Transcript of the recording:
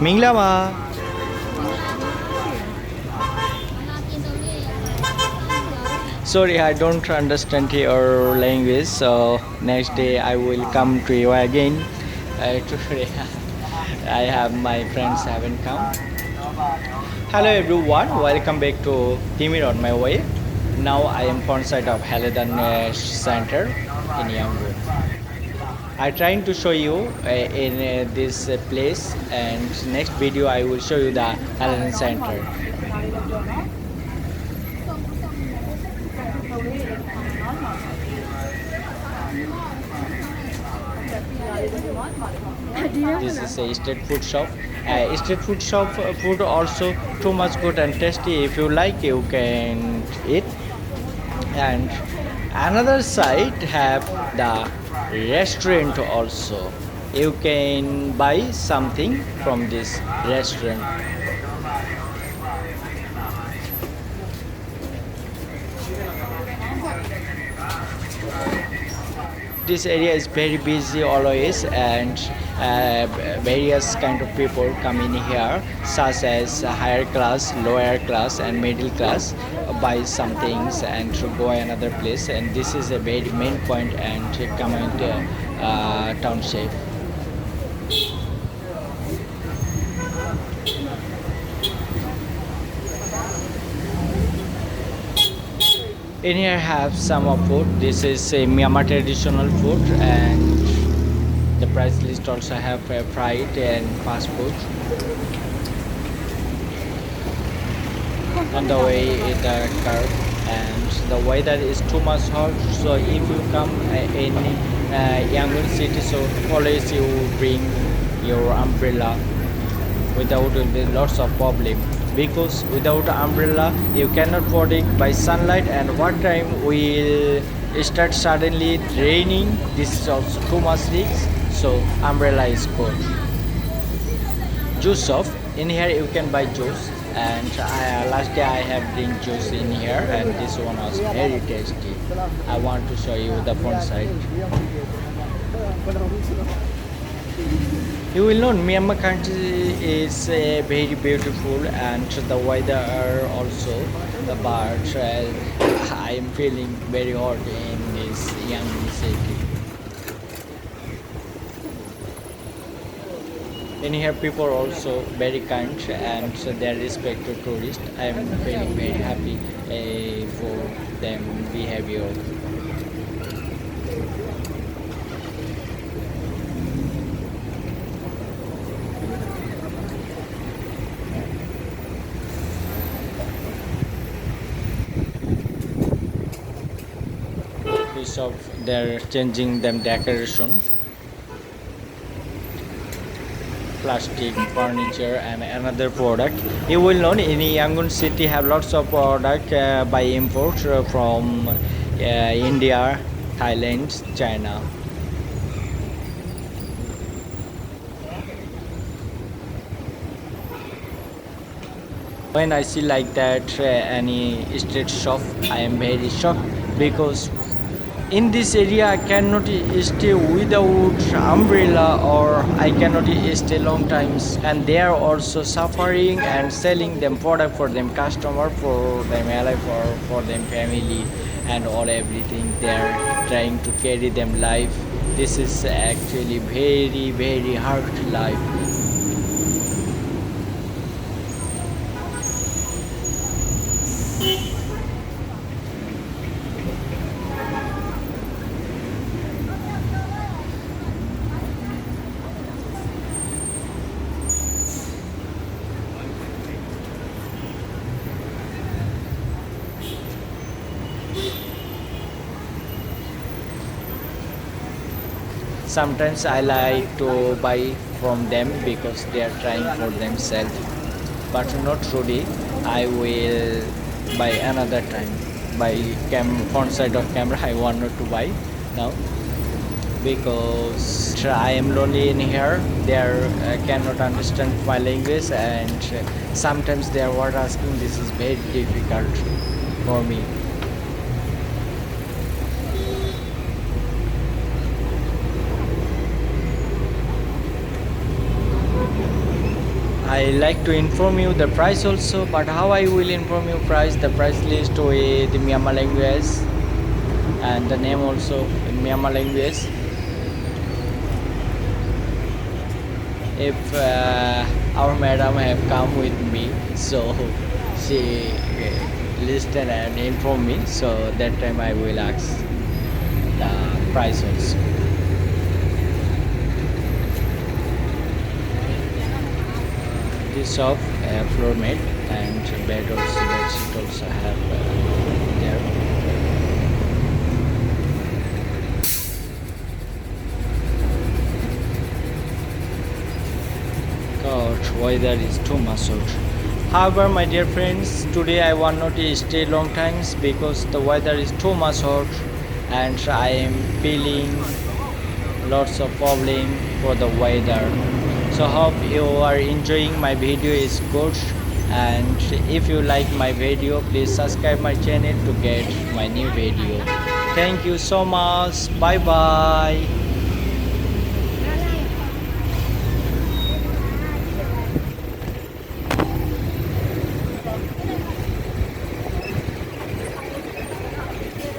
Minglama. Sorry, I don't understand your language. So next day I will come to you again. Today I have my friends haven't come. Hello everyone, welcome back to Timir On My Way. Now I am on site of Hledan Center in Yangon. I trying to show you in this place, and next video I will show you the Hledan Center. This is a street food shop. Street food shop food also too much good and tasty. If you like, you can eat. And another side have the restaurant also. You can buy something from this restaurant. This area is very busy always, and various kind of people come in here, such as higher class, lower class and middle class, buy some things and to go another place. And this is a very main point and Kamayut township. In here have some of food. This is a Myanmar traditional food, and the price list also have fried and fast food. On the way in the car, and the weather is too much hot. So if you come in Yangon city, so always you bring your umbrella. Without lots of problem, because without umbrella you cannot protect by sunlight, and one time will start suddenly raining. This is also too much risk, so umbrella is good. Juice shop, in here you can buy juice, and last day I have drink juice in here, and this one was very tasty. I want to show you the front side. You will know Myanmar country is very beautiful, and the weather also, but I am feeling very hot in this Yangon city. In here people are also very kind, and so they respect to tourists. I am feeling very happy for them behavior. Of they're changing them decoration, plastic furniture and another product. You will know in Yangon city have lots of product by import from India, Thailand, China. When I see like that any street shop, I am very shocked, because in this area I cannot stay without umbrella, or I cannot stay long times, and they are also suffering and selling them product for them customer, for them alive, for them family and all everything. They are trying to carry them life. This is actually very hard life. Sometimes I like to buy from them because they are trying for themselves, but not today. I will buy another time. By front side of camera I want not to buy now, because I am lonely in here. They cannot understand my language, and sometimes they are what asking. This is very difficult for me. I like to inform you the price also, but how I will inform you price? The price list with the Myanmar language and the name also in Myanmar language. If our madam have come with me, so she listen and inform me. So that time I will ask the price also. This shop floor mat and bed sheet also have there. God, weather is too much hot. However, my dear friends, today I want not to stay long times because the weather is too much hot and I am feeling lots of problem for the weather. So hope you are enjoying my video is good, and if you like my video, please subscribe my channel to get my new video. Thank you so much. Bye bye.